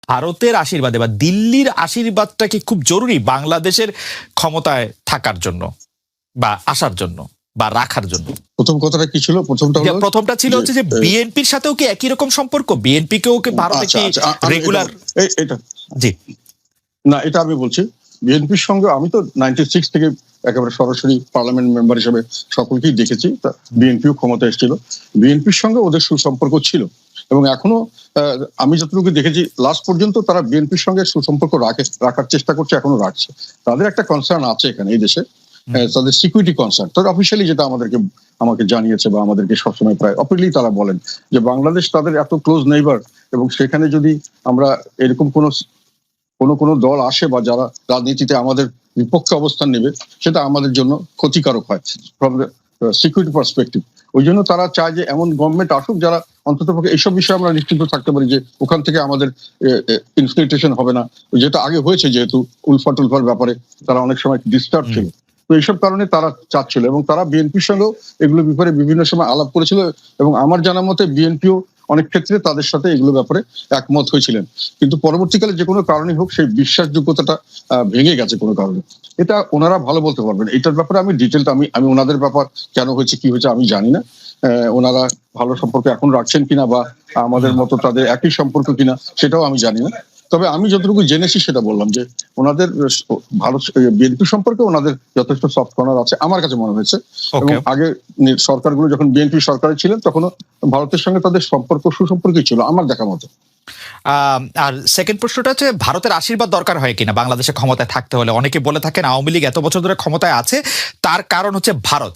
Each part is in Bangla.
ভারতের আশীর্বাদে বা দিল্লির আশীর্বাদটা কি খুব জরুরি বাংলাদেশের ক্ষমতায় থাকার জন্য বা আসার জন্য বা রাখার জন্য? প্রথম কথাটা কি ছিল? প্রথমটা ছিল হচ্ছে যে বিএনপির সাথেও কি একই রকম সম্পর্ক? বিএনপি কেও কি ভারতে কি রেগুলার? এটা জি না, এটা আমি বলছি বিএনপির সঙ্গে আমি তো 96 থেকে একেবারে সরাসরি পার্লামেন্ট মেম্বার হিসেবে সকলকেই দেখেছি। বিএনপিও ক্ষমতা এসেছিল, বিএনপির সঙ্গে ওদের সুসম্পর্ক ছিল এবং এখনো আমি যতটুকু দেখেছি লাস্ট পর্যন্ত তারা বিএনপির সঙ্গে সুসম্পর্ক রাখার চেষ্টা করছে, এখনো রাখছে। তাদের একটা কনসার্ন আছে এখানে এই দেশে, তাদের সিকিউরিটি কনসার্ন। তাদের অফিসিয়ালি যেটা আমাকে জানিয়েছে বা আমাদেরকে সবসময় প্রায় অপেনলি তারা বলেন যে বাংলাদেশ তাদের এত ক্লোজ নেইবার এবং সেখানে যদি আমরা এরকম কোনো দল আসে বা যারা রাজনীতিতে আমাদের বিপক্ষে অবস্থান নেবে সেটা আমাদের জন্য ক্ষতিকারক হয় ফ্রম দ্য সিকিউরিটি পার্সপেক্টিভ। ওই জন্য তারা চায় যে এমন গভর্নমেন্ট আসুক যারা অন্তত পক্ষে এইসব বিষয়ে আমরা নিশ্চিন্ত থাকতে পারি যে ওখান থেকে আমাদের ইনফিল্ট্রেশন হবে না, যেটা আগে হয়েছে। যেহেতু উলফার ব্যাপারে তারা অনেক সময় ডিস্টার্ব ছিল, তো এইসব কারণে তারা চাচ্ছিল এবং তারা বিএনপির সঙ্গেও এগুলো ব্যাপারে বিভিন্ন সময় আলাপ করেছিল এবং আমার জানা মতে বিএনপিও অনেক ক্ষেত্রে তাদের সাথে এগুলো ব্যাপারে একমত হয়েছিলেন। কিন্তু পরবর্তীকালে যে কোনো কারণে হোক সেই বিশ্বাসযোগ্যতাটা ভেঙে গেছে কোনো কারণে। এটা ওনারা ভালো বলতে পারবেন। এটার ব্যাপারে আমি ডিটেলটা আমি ওনাদের ব্যাপার কেন হয়েছে কি হয়েছে আমি জানি না। ওনারা ভালো সম্পর্ক এখন রাখছেন কিনা বা আমাদের মতো তাদের একই সম্পর্ক কিনা সেটাও আমি জানি না। তবে আমি যতটুকু জেনেছি সেটা বললাম যে ওনাদের ভালো বিএনপি সম্পর্কে ওনাদের যথেষ্ট সফট কর্নার আছে আমার কাছে মনে হয়েছে। এবং আগে সরকারগুলো যখন বিএনপি সরকারে ছিলেন তখনও ভারতের সঙ্গে তাদের সুসম্পর্কই ছিল আমার দেখা মতো। আর সেকেন্ড প্রশ্নটা হচ্ছে ভারতের আশীর্বাদ দরকার হয় কিনা বাংলাদেশে ক্ষমতায় থাকতে হলে? অনেকে বলে থাকেন আওয়ামী লীগ এত বছর ধরে ক্ষমতায় আছে তার কারণ হচ্ছে ভারত।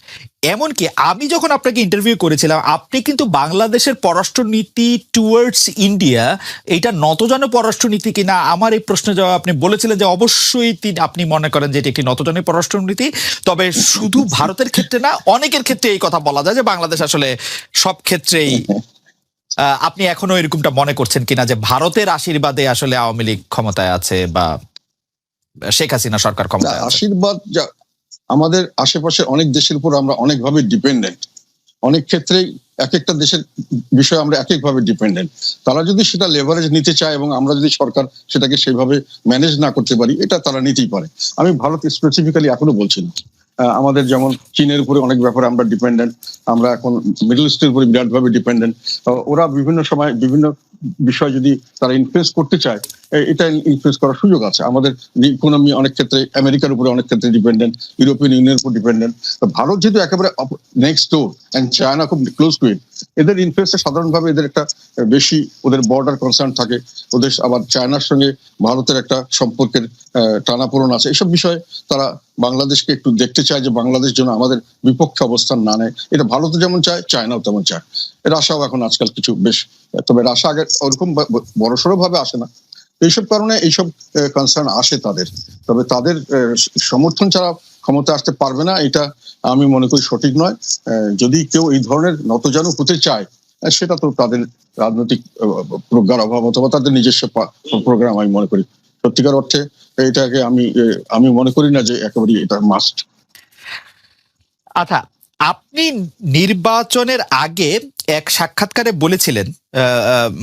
এমনকি আমি যখন আপনাকে ইন্টারভিউ করেছিলাম আপনি কিন্তু বাংলাদেশের পররাষ্ট্রনীতি টুয়ার্ডস ইন্ডিয়া এটা নতজানু পররাষ্ট্রনীতি কিনা আমার এই প্রশ্নের জবাব আপনি বলেছিলেন যে অবশ্যই আপনি মনে করেন যে এটি একটি নতজানু পররাষ্ট্রনীতি। তবে শুধু ভারতের ক্ষেত্রে না, অনেকের ক্ষেত্রে এই কথা বলা যায় যে বাংলাদেশ আসলে সব ক্ষেত্রেই। আপনি এখনো এরকমটা মনে করছেন কিনা যে ভারতের আশীর্বাদে আসলে আওয়ামী লীগ ক্ষমতায় আছে বা শেখ হাসিনা সরকার ক্ষমতায় আছে? আশীর্বাদ আমাদের আশেপাশে অনেক দেশের উপর আমরা অনেকভাবে ডিপেন্ডেন্ট, অনেক ক্ষেত্রেই এক একটা দেশের বিষয়ে আমরা এক একভাবে ডিপেন্ডেন্ট। তারা যদি সেটা লেভারেজ নিতে চায় এবং আমরা যদি সরকার সেটাকে সেইভাবে ম্যানেজ না করতে পারি এটা তারা নিতেই পারে। আমি ভারত স্পেসিফিক্যালি এখনো বলছি না। আমাদের যেমন চীনের উপরে অনেক ব্যাপারে আমরা ডিপেন্ডেন্ট, আমরা এখন মিডল ইস্টের উপরে বিরাটভাবে ডিপেন্ডেন্ট। ওরা বিভিন্ন সময় বিভিন্ন বিষয় যদি তারা ইনফ্লুয়েন্স করতে চায় এটা ইনফ্লুয়েন্স করার সুযোগ আছে। আমাদের ইকোনমি অনেক ক্ষেত্রে আমেরিকার উপরে অনেক ক্ষেত্রে ডিপেন্ডেন্ট, ইউরোপিয়ান ইউনিয়নের উপর ডিপেন্ডেন্ট। ভারত যেহেতু একেবারে নেক্সট ডোর এন্ড চায়না খুব ক্লোজ টু ইট, এদের ইনফ্লুয়েন্সে সাধারণভাবে এদের একটা বেশি ওদের বর্ডার কনসার্ন থাকে। ওদের আবার চায়নার সঙ্গে ভারতের একটা সম্পর্কের টানাপোড়েন আছে। এইসব বিষয়ে তারা বাংলাদেশকে একটু দেখতে চায় যে বাংলাদেশ যেন আমাদের বিপক্ষে অবস্থান না নেয়। এটা ভারতও যেমন চায়, চায়নাও তেমন চায়। রাশিয়াও এখন আজকাল কিছু বেশ, তবে রাশিয়া আগে ওরকম বড়সড় ভাবে আসে না। এইসব কারণে এইসব কনসার্ন আসে তাদের। তবে তাদের সমর্থন ছাড়া ক্ষমতা আসতে পারবে না এটা আমি মনে করি সঠিক নয়। যদি কেউ এই ধরনের নতজানু হতে চায় সেটা তো তাদের রাজনৈতিক প্রজ্ঞার অভাব অথবা তাদের নিজস্ব প্রোগ্রাম আমি মনে করি। সত্যিকার অর্থে এটাকে আমি মনে করি না যে একেবারে এটা মাস্ট। আচ্ছা, আপনি নির্বাচনের আগে এক সাক্ষাৎকারে বলেছিলেন,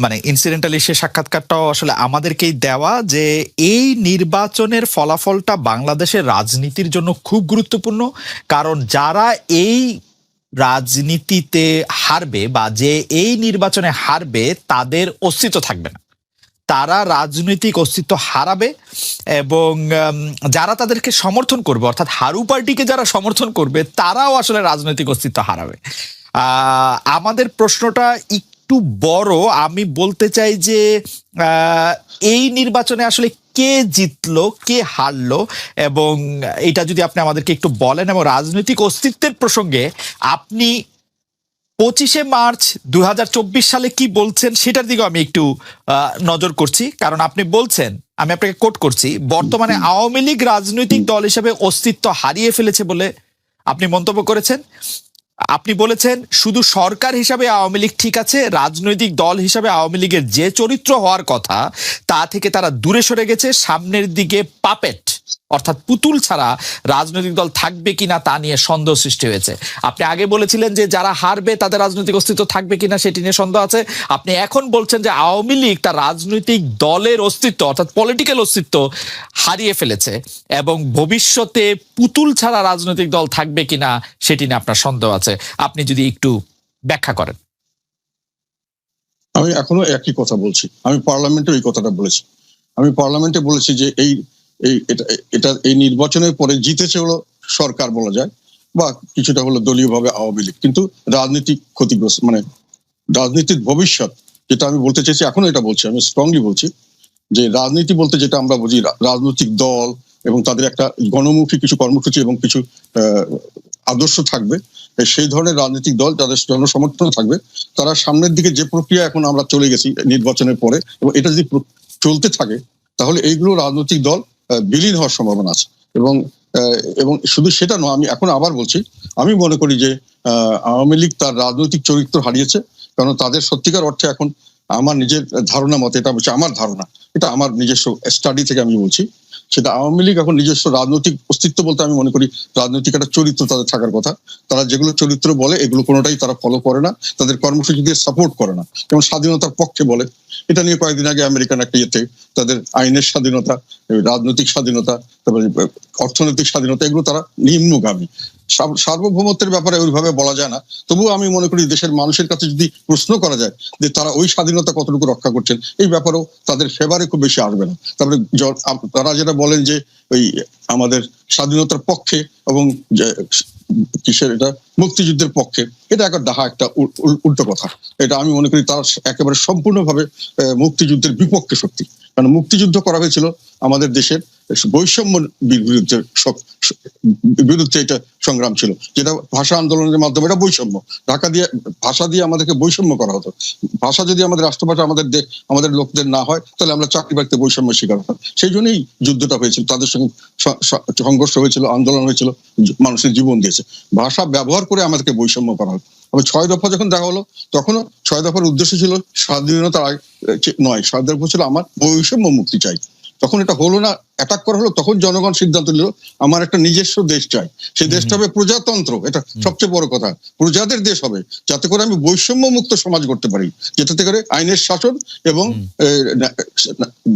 মানে ইনসিডেন্টালি সে সাক্ষাৎকারটাও আসলে আমাদেরকেই দেওয়া, যে এই নির্বাচনের ফলাফলটা বাংলাদেশের রাজনীতির জন্য খুব গুরুত্বপূর্ণ। কারণ যারা এই রাজনীতিতে হারবে বা যে এই নির্বাচনে হারবে তাদের অস্তিত্ব থাকবে না, তারা রাজনৈতিক অস্তিত্ব হারাবে এবং যারা তাদেরকে সমর্থন করবে অর্থাৎ হারু পার্টিকে যারা সমর্থন করবে তারাও আসলে রাজনৈতিক অস্তিত্ব হারাবে। আমাদের প্রশ্নটা একটু বড়। আমি বলতে চাই যে এই নির্বাচনে আসলে কে জিতলো কে হারলো এবং এটা যদি আপনি আমাদেরকে একটু বলেন, এবং রাজনৈতিক অস্তিত্বের প্রসঙ্গে আপনি 25শে মার্চ 2024 সালে কি বলছেন সেটার দিকে আমি একটু নজর করছি। কারণ আপনি বলছেন, আমি আপনাকে কোট করছি, বর্তমানে আওয়ামী লীগ রাজনৈতিক দল হিসেবে অস্তিত্ব হারিয়ে ফেলেছে বলে আপনি মন্তব্য করেছেন। আপনি বলেছেন শুধু সরকার হিসাবে আওয়ামী লীগ ঠিক আছে, রাজনৈতিক দল হিসাবে আওয়ামী লীগের যে চরিত্র হওয়ার কথা তা থেকে তারা দূরে সরে গেছে, সামনের দিকে পাপেট অর্থাৎ পুতুল ছাড়া রাজনৈতিক দল থাকবে কিনা তা নিয়ে সন্দেহ সৃষ্টি হয়েছে। আপনি আগে বলেছিলেন যে যারা হারবে তাদের রাজনৈতিক অস্তিত্ব থাকবে কিনা সেটি নিয়ে সন্দেহ আছে। আপনি এখন বলছেন যে আওয়ামী লীগ তার রাজনৈতিক দলের অস্তিত্ব অর্থাৎ পলিটিক্যাল অস্তিত্ব হারিয়ে ফেলেছে এবং ভবিষ্যতে পুতুল ছাড়া রাজনৈতিক দল থাকবে কিনা সেটি নিয়ে আপনার সন্দেহ আছে। আপনি যদি একটু ব্যাখ্যা করেন। আমি এখনো একই কথা বলছি, আমি পার্লামেন্টে এই কথাটা বলেছি। আমি পার্লামেন্টে বলেছি যে এই নির্বাচনের পরে জিতেছে হলো সরকার বলা যায়, বা কিছুটা হলো দলীয়ভাবে আওয়ামী লীগ, কিন্তু রাজনীতিক ক্ষতিগ্রস্ত, মানে রাজনীতির ভবিষ্যৎ যেটা আমি বলতে চাইছি, এখনো এটা বলছি, আমি স্ট্রংলি বলছি যে রাজনীতি বলতে যেটা আমরা বুঝি, রাজনৈতিক দল এবং তাদের একটা গণমুখী কিছু কর্মসূচি এবং কিছু আদর্শ থাকবে। সেই ধরনের রাজনৈতিক দল যাদের জনসমর্থন থাকবে, তারা সামনের দিকে যে প্রক্রিয়া এখন আমরা চলে গেছি নির্বাচনের পরে, এবং এটা যদি চলতে থাকে তাহলে এইগুলো রাজনৈতিক দল বিলীন হওয়ার সম্ভাবনা আছে। এবং এবং শুধু সেটা নয়, আমি এখন আবার বলছি, আমি মনে করি যে আওয়ামী লীগ তার রাজনৈতিক চরিত্র হারিয়েছে, কারণ তাদের সত্যিকার অর্থে এখন আমার নিজের ধারণা মতে, এটা হচ্ছে আমার ধারণা, এটা আমার নিজস্ব স্টাডি থেকে আমি বলছি, সেটা আওয়ামী লীগ এখন নিজস্ব রাজনৈতিক অস্তিত্ব বলতে আমি মনে করি রাজনৈতিক একটা চরিত্র তাদের থাকার কথা। তারা যেগুলো চরিত্র বলে এগুলো কোনোটাই তারা ফলো করে না, তাদের কর্মসূচি দিয়ে সাপোর্ট করে না। যেমন স্বাধীনতার পক্ষে বলে, এটা নিয়ে কয়েকদিন আগে আমেরিকান একটা ইয়েতে তাদের আইনের স্বাধীনতা, রাজনৈতিক স্বাধীনতা, তারপরে অর্থনৈতিক স্বাধীনতা, এগুলো তারা নিম্নগামী। সার্বভৌমত্বের ব্যাপারে ওইভাবে বলা যায় না, তবুও আমি মনে করি দেশের মানুষের কাছে যদি প্রশ্ন করা যায় যে তারা ওই স্বাধীনতা কতটুকু রক্ষা করছেন, এই ব্যাপারেও তাদের ফেভারে খুব বেশি আসবে না। তারপরে তারা যেটা বলেন যে ওই আমাদের স্বাধীনতার পক্ষে এবং কিসের এটা মুক্তিযুদ্ধের পক্ষে, এটা একটা ডাহা, একটা উল্টো কথা। এটা আমি মনে করি তারা একেবারে সম্পূর্ণভাবে মুক্তিযুদ্ধের বিপক্ষে শক্তি। কারণ মুক্তিযুদ্ধ করা হয়েছিল আমাদের দেশের বৈষম্য বিরুদ্ধে, এটা সংগ্রাম ছিল, যেটা ভাষা আন্দোলনের মাধ্যমে, এটা বৈষম্য, ঢাকা দিয়ে ভাষা দিয়ে আমাদেরকে বৈষম্য করা হতো। ভাষা যদি আমাদের রাষ্ট্রভাষা আমাদের লোকদের না হয়, তাহলে আমরা চাকরি বাকরিতে বৈষম্য শিকার হতাম। সেই জন্যই যুদ্ধটা হয়েছিল, তাদের সঙ্গে সংঘর্ষ হয়েছিল, আন্দোলন হয়েছিল, মানুষের জীবন দিয়েছে। ভাষা ব্যবহার করে আমাদেরকে বৈষম্য করা হতো। তবে 6 দফা যখন দেখা হলো, তখনও 6 দফার উদ্দেশ্য ছিল স্বাধীনতার নয়, 6 দফা ছিল আমার বৈষম্য মুক্তি চাই। তখন এটা হলো না, অ্যাটাক করা হলো, তখন জনগণ সিদ্ধান্ত নিল আমার একটা নিজস্ব দেশ চাই, সেই দেশটা হবে প্রজাতন্ত্র, এটা সবচেয়ে বড় কথা, প্রজাদের দেশ হবে, যাতে করে আমি বৈষম্য মুক্ত সমাজ করতে পারি, যেটাতে করে আইনের শাসন এবং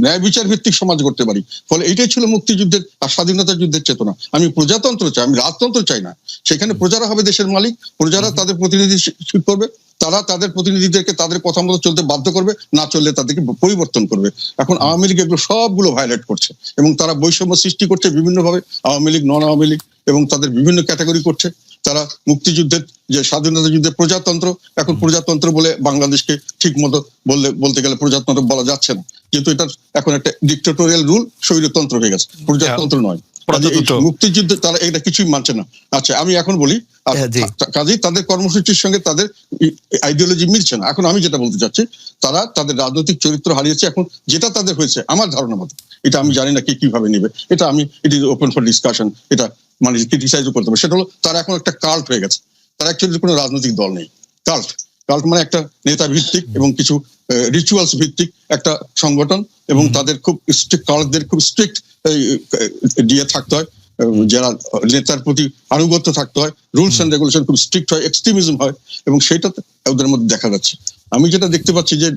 ন্যায় বিচার ভিত্তিক সমাজ করতে পারি। ফলে এইটাই ছিল মুক্তিযুদ্ধের আর স্বাধীনতা যুদ্ধের চেতনা। আমি প্রজাতন্ত্র চাই, আমি রাজতন্ত্র চাই না। সেখানে প্রজারা হবে দেশের মালিক, প্রজারা তাদের প্রতিনিধি ঠিক করবে, তারা তাদের প্রতিনিধিদেরকে তাদের কথা মতো চলতে বাধ্য করবে, না চললে তাদেরকে পরিবর্তন করবে। এখন আওয়ামী লীগ এগুলো সবগুলো ভায়োলেট করছে এবং তারা বৈষম্য সৃষ্টি করছে বিভিন্নভাবে, আওয়ামী লীগ, নন আওয়ামী লীগ, এবং তাদের বিভিন্ন ক্যাটাগরি করছে। তারা মুক্তিযুদ্ধের যে স্বাধীনতা যুদ্ধের প্রজাতন্ত্র, এখন প্রজাতন্ত্র বলে বাংলাদেশকে ঠিক মতো বলতে গেলে প্রজাতন্ত্র বলা যাচ্ছে না, যেহেতু এটা এখন একটা ডিক্টেটোরিয়াল রুল, স্বৈরতন্ত্র হয়ে গেছে, প্রজাতন্ত্র নয়। মুক্তিযুদ্ধ তারা এটা কিছুই মানছে না। আচ্ছা, আমি এখন বলি, কাজেই তাদের কর্মসূচির সঙ্গে তাদের আইডিওলজি মিলছে না। এখন আমি যেটা বলতে চাচ্ছি, তারা তাদের রাজনৈতিক চরিত্র হারিয়েছে। এখন যেটা তাদের হয়েছে আমার ধারণা মতো, এটা আমি জানি না কে কিভাবে নেবে, এটা আমি it is open for discussion, এটা মানে ক্রিটিসাইজও করতে হবে। সেটা হলো তারা এখন একটা কাল্ট হয়ে গেছে, তারা অ্যাকচুয়ালি কোনো রাজনৈতিক দল নেই। কাল্ট মানে একটা নেতা ভিত্তিক এবং কিছু রিচুয়ালস ভিত্তিক একটা সংগঠন, এবং তাদের খুব স্ট্রিক্ট, কাল্টদের খুব স্ট্রিক্ট দিয়ে থাকতে হয়, যারা নেতার প্রতি আনুগত্য থাকতে হয়, রুলস এন্ড রেগুলেশন খুব স্ট্রিক্ট হয়, এক্সট্রিমিজম হয়, এবং সেটা ওদের মধ্যে দেখা যাচ্ছে। আমি যেটা দেখতে পাচ্ছি যে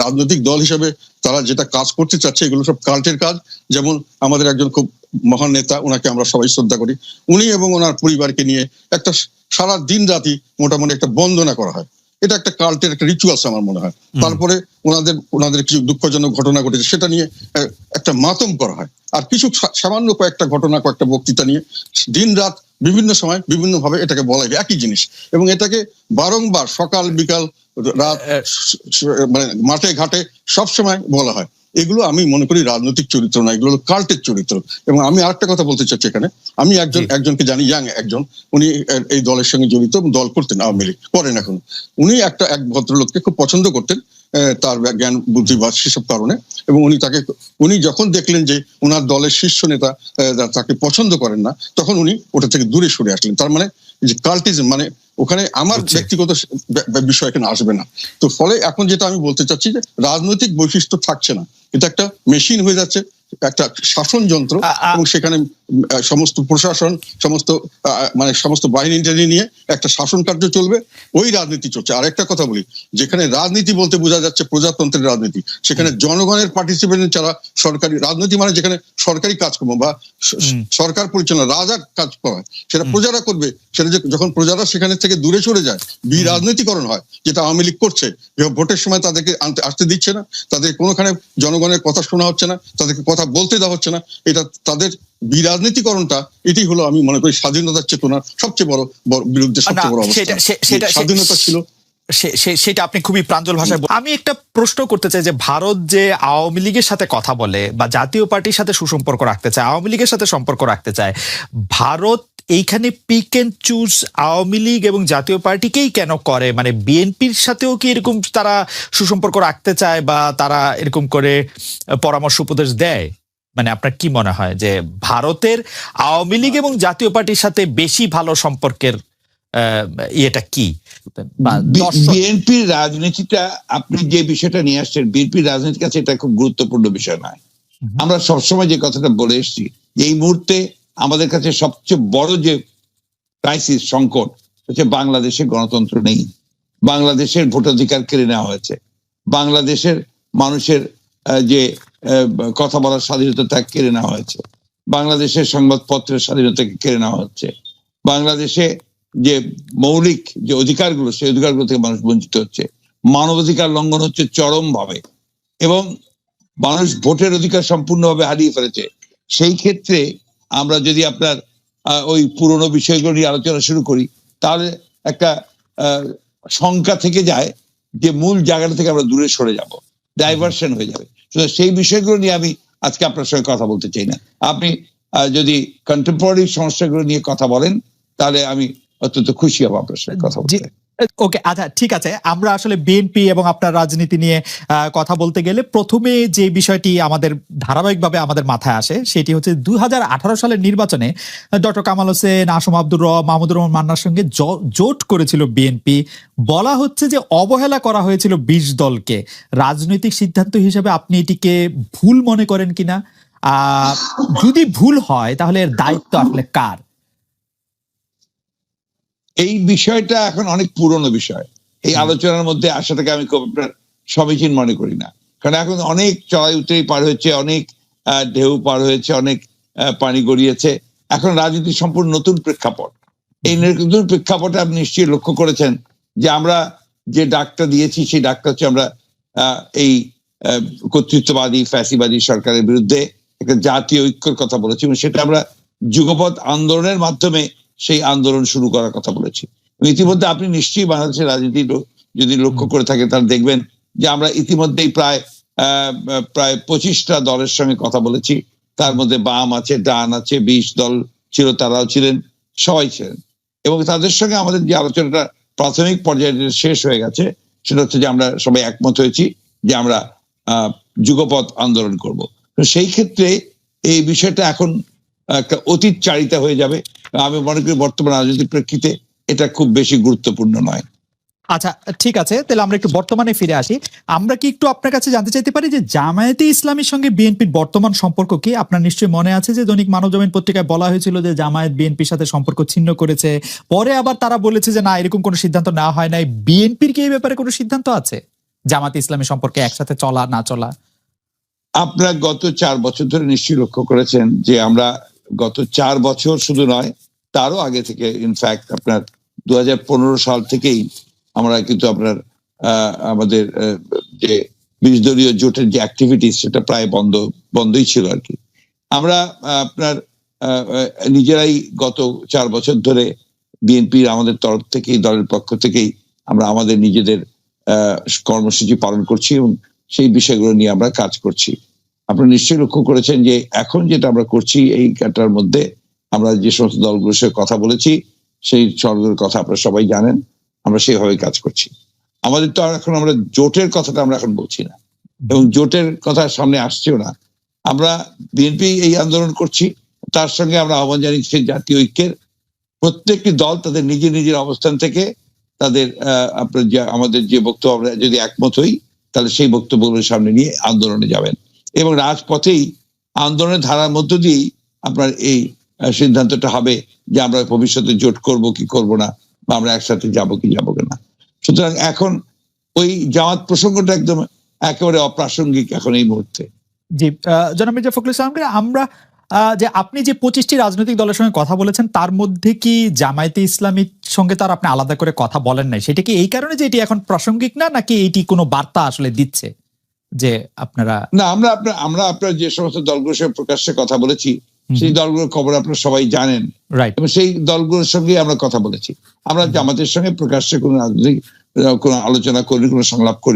রাজনৈতিক দল হিসেবে তারা যেটা কাজ করতে চাচ্ছে, এগুলো সব কাল্টের কাজ। যেমন আমাদের একজন খুব মহান নেতা, ওনাকে আমরা সবাই শ্রদ্ধা করি, উনি এবং ওনার পরিবারকে নিয়ে একটা সারা দিন রাতি মোটামুটি একটা বন্দনা করা হয়, এটা একটা কাল্টের একটা রিচুয়ালস আমার মনে হয়। তারপরে ওনাদের কিছু দুঃখজনক ঘটনা ঘটেছে, সেটা নিয়ে একটা মাতম করা হয়, আর কিছু সামান্য কয়েকটা ঘটনা, কয়েকটা বক্তৃতা নিয়ে দিন রাত বিভিন্ন সময় বিভিন্ন ভাবে এটাকে বলা হয় একই জিনিস, এবং এটাকে বারংবার সকাল বিকাল রাত মানে মাঠে ঘাটে সবসময় বলা হয়। এগুলো আমি মনে করি রাজনৈতিক চরিত্র না, এগুলো কাল্টের চরিত্র। এবং আমি আরেকটা কথা বলতে চাচ্ছি এখানে, আমি একজনকে জানি, ইয়াং একজন, উনি এই দলের সঙ্গে জড়িত, দল করতেন, আওয়ামী লীগ করেন এখন। উনি এক ভদ্রলোককে খুব পছন্দ করতেন, তার জ্ঞান বুদ্ধি বা সেসব কারণে, এবং উনি যখন দেখলেন যে ওনার দলের শীর্ষ নেতা তাকে পছন্দ করেন না, তখন উনি ওটা থেকে দূরে সরে আসলেন। তার মানে যে কাল্টিজম, মানে ওখানে আমার ব্যক্তিগত বিষয় এখানে আসবে না। তো ফলে এখন যেটা আমি বলতে চাচ্ছি যে রাজনৈতিক বৈশিষ্ট্য থাকছে না, এটা একটা মেশিন হয়ে যাচ্ছে, একটা শাসন যন্ত্র, এবং সেখানে সমস্ত প্রশাসন, সমস্ত বাহিনী নিয়ে একটা শাসন কার্য চলবে, ওই রাজনীতি চলছে। আর একটা কথা বলি, যেখানে রাজনীতি বলতে বোঝা যাচ্ছে প্রজাতন্ত্রের রাজনীতি, সেখানে জনগণের পার্টিসিপেশন ছাড়া সরকারি রাজনীতি মানে যেখানে সরকারি কাজকর্ম বা সরকার পরিচালনা, রাজা কাজ করা হয় সেটা প্রজারা করবে, সেটা যখন প্রজারা সেখানে থেকে দূরে সরে যায়, রাজনীতিকরণ হয়, যেটা আওয়ামী লীগ করছে। ভোটের সময় তাদেরকে আসতে দিচ্ছে না, তাদের কোনোখানে জনগণের কথা শোনা হচ্ছে না, তাদেরকে কথা বলতে দেওয়া হচ্ছে না। এটা তাদের বিরাজনীতিকরণটা, এটি হলো আমি মনে করি স্বাধীনতার চেতনার সবচেয়ে বড় বিরুদ্ধে সবচেয়ে বড় অবস্থা। স্বাধীনতা ছিল সেটা আপনি খুবই প্রাঞ্জল ভাষায় আমি একটা প্রশ্ন করতে চাই যে ভারত যে আওয়ামী লীগের সাথে কথা বলে বা জাতীয় পার্টির সাথে সুসম্পর্ক রাখতে চায়, আওয়ামী লীগের সাথে সম্পর্ক রাখতে চায়, ভারত এইখানে pick and choose Awami League এবং জাতীয় পার্টিকেই কেন করে? মানে বিএনপির সাথেও কি এরকম তারা সুসম্পর্ক রাখতে চায় বা তারা এরকম করে পরামর্শ উপদেশ দেয়? মানে আপনার কি মনে হয় যে ভারতের আওয়ামী লীগ এবং জাতীয় পার্টির সাথে বেশি ভালো সম্পর্কের ইয়েটা কি? বিএনপির রাজনীতিটা, আপনি যে বিষয়টা নিয়ে আসছেন, বিএনপির রাজনীতির কাছে এটা খুব গুরুত্বপূর্ণ বিষয় নয়। আমরা সবসময় যে কথাটা বলে এসেছি, এই মুহূর্তে আমাদের কাছে সবচেয়ে বড় যে ক্রাইসিস, সংকট হচ্ছে বাংলাদেশে গণতন্ত্র নেই, বাংলাদেশের ভোটাধিকার কেড়ে নেওয়া হয়েছে, বাংলাদেশের মানুষের যে কথা বলার স্বাধীনতা তা কেড়ে নেওয়া হয়েছে, বাংলাদেশের সংবাদপত্রের স্বাধীনতাকে কেড়ে নেওয়া হচ্ছে, বাংলাদেশে যে মৌলিক যে অধিকারগুলো, সেই অধিকারগুলো থেকে মানুষ বঞ্চিত হচ্ছে, মানবাধিকার লঙ্ঘন হচ্ছে চরম ভাবে, এবং মানুষ ভোটের অধিকার সম্পূর্ণভাবে হারিয়ে ফেলেছে। সেই ক্ষেত্রে আমরা যদি আপনার ওই পুরনো বিষয়গুলো নিয়ে আলোচনা শুরু করি, তাহলে একটা শঙ্কা থেকে যায় যে মূল জায়গাটা থেকে আমরা দূরে সরে যাব, ডাইভার্সন হয়ে যাবে। সেই বিষয়গুলো নিয়ে আমি আজকে আপনার সঙ্গে কথা বলতে চাই না। আপনি যদি কন্টেম্পোরারি সমস্যাগুলো নিয়ে কথা বলেন, তাহলে আমি অত্যন্ত খুশি হব আপনার সঙ্গে কথা বলতে। ওকে, আচ্ছা ঠিক আছে। আমরা আসলে বিএনপি এবং আপনার রাজনীতি নিয়ে কথা বলতে গেলে প্রথমে যে বিষয়টি আমাদের ধারাবাহিকভাবে আমাদের মাথায় আসে সেটি হচ্ছে 2018 সালের নির্বাচনে ডক্টর কামাল হোসেন, আসম আব্দুর রব, মাহমুদুর রহমান মান্নার সঙ্গে জোট করেছিল বিএনপি। বলা হচ্ছে যে অবহেলা করা হয়েছিল 20 দলকে। রাজনৈতিক সিদ্ধান্ত হিসেবে আপনি এটিকে ভুল মনে করেন কিনা? যদি ভুল হয় তাহলে এর দায়িত্ব আসলে কার? এই বিষয়টা এখন অনেক পুরনো বিষয়, এই আলোচনার মধ্যে আসাটাকে আমি খুব আপনার সমীচীন মনে করি না। কারণ এখন অনেক চড়াই উতরাই পার হয়েছে, অনেক ঢেউ পার হয়েছে, অনেক পানি গড়িয়েছে। এখন রাজনীতি সম্পূর্ণ নতুন প্রেক্ষাপট। এই নতুন প্রেক্ষাপটে আপনি নিশ্চয়ই লক্ষ্য করেছেন যে আমরা যে ডাকটা দিয়েছি, সেই ডাকটা হচ্ছে আমরা এই কর্তৃত্ববাদী ফ্যাসিবাদী সরকারের বিরুদ্ধে একটা জাতীয় ঐক্যের কথা বলেছি, এবং সেটা আমরা যুগপৎ আন্দোলনের মাধ্যমে সেই আন্দোলন শুরু করার কথা বলেছি। ইতিমধ্যে আপনি নিশ্চয়ই বাংলাদেশের রাজনীতি যদি লক্ষ্য করে থাকেন, তাহলে দেখবেন যে আমরা ইতিমধ্যেই প্রায় 25টা দলের সঙ্গে কথা বলেছি। তার মধ্যে বাম আছে, ডান আছে, 20 দল ছিল, তারাও ছিলেন, সবাই ছিলেন। এবং তাদের সঙ্গে আমাদের যে আলোচনাটা প্রাথমিক পর্যায়ে শেষ হয়ে গেছে, সেটা হচ্ছে যে আমরা সবাই একমত হয়েছি যে আমরা যুগপৎ আন্দোলন করব। তো সেই ক্ষেত্রে এই বিষয়টা এখন একটা অতীত চারিতা হয়ে যাবে। আমি মনে করি বর্তমান রাজনৈতিক প্রেক্ষিতে এটা খুব বেশি গুরুত্বপূর্ণ নয়। আচ্ছা ঠিক আছে, তাহলে আমরা একটু বর্তমানে ফিরে আসি। আমরা কি একটু আপনার কাছে জানতে চাইতে পারি যে জামায়াতে ইসলামীর সঙ্গে বিএনপির বর্তমান সম্পর্ক কি? আপনার নিশ্চয়ই মনে আছে যে দৈনিক মানবজমিন পত্রিকায় বলা হয়েছিল যে জামায়াত বিএনপির সাথে সম্পর্ক ছিন্ন করেছে। পরে আবার তারা বলেছে যে না, এরকম কোনো সিদ্ধান্ত নেওয়া হয় নাই। বিএনপির কি এই ব্যাপারে কোনো সিদ্ধান্ত আছে জামায়াতে ইসলামী সম্পর্কে একসাথে চলা না চলা? আপনারা গত 4 বছর ধরে নিশ্চয়ই লক্ষ্য করেছেন যে আমরা গত 4 বছর শুধু নয়, তারও আগে থেকে, ইনফ্যাক্ট আপনার 2015 সাল থেকেই আমরা কিন্তু আপনার আমাদের যে 20 দলীয় জোটের যে অ্যাক্টিভিটিস, সেটা প্রায় বন্ধই ছিল আর কি। আমরা আপনার নিজেরাই গত 4 বছর ধরে বিএনপির আমাদের তরফ থেকেই, দলের পক্ষ থেকেই আমরা আমাদের নিজেদের কর্মসূচি পালন করছি, এবং সেই বিষয়গুলো নিয়ে আমরা কাজ করছি। আপনারা নিশ্চয়ই লক্ষ্য করেছেন যে এখন যেটা আমরা করছি, এই কাটার মধ্যে আমরা যে সমস্ত দলগুলোর সাথে কথা বলেছি, সেই সরকারের কথা আপনারা সবাই জানেন, আমরা সেইভাবে কাজ করছি। আমাদের তো এখন আমরা জোটের কথাটা আমরা এখন বলছি না, এবং জোটের কথা সামনে আসছেও না। আমরা বিএনপি এই আন্দোলন করছি, তার সঙ্গে আমরা আহ্বান জানিয়েছি জাতীয় ঐক্যের। প্রত্যেকটি দল তাদের নিজের নিজের অবস্থান থেকে তাদের আপনার আমাদের যে বক্তব্য, আমরা যদি একমত হই, তাহলে সেই বক্তব্যগুলোর সামনে নিয়ে আন্দোলনে যাবেন, এবং রাজপথেই আন্দোলনের ধারার মধ্য দিয়েই আপনার এই সিদ্ধান্তটা হবে যে আমরা ভবিষ্যতে জোট করব কি করব না, বা আমরা একসাথে যাব কি যাব না। সুতরাং এখন ওই জামাত প্রসঙ্গটা একদম একেবারে অপ্রাসঙ্গিক এখন এই মুহূর্তে। জি, জনাব মির্জা ফখরুল ইসলামকে আমরা যে আপনি যে 25টি রাজনৈতিক দলের সঙ্গে কথা বলেছেন তার মধ্যে কি জামায়াতে ইসলামীর সঙ্গে তার আপনি আলাদা করে কথা বলেন নাই, সেটা কি এই কারণে যে এটি এখন প্রাসঙ্গিক না, নাকি এটি কোনো বার্তা আসলে দিচ্ছে যে আপনারা? না, আমরা আপনার যে সমস্ত দলগুলোর সঙ্গে প্রকাশ্যে কথা বলেছি সেই দলগুলোর খবর আপনারা সবাই জানেন, রাইট। এবং সেই দলগুলোর সঙ্গে আমরা কথা বলেছি। আমরা জামাতের সঙ্গে প্রকাশ্যে কোনো রাজনৈতিক কোনো আলোচনা করি, কোনো সংলাপ করি।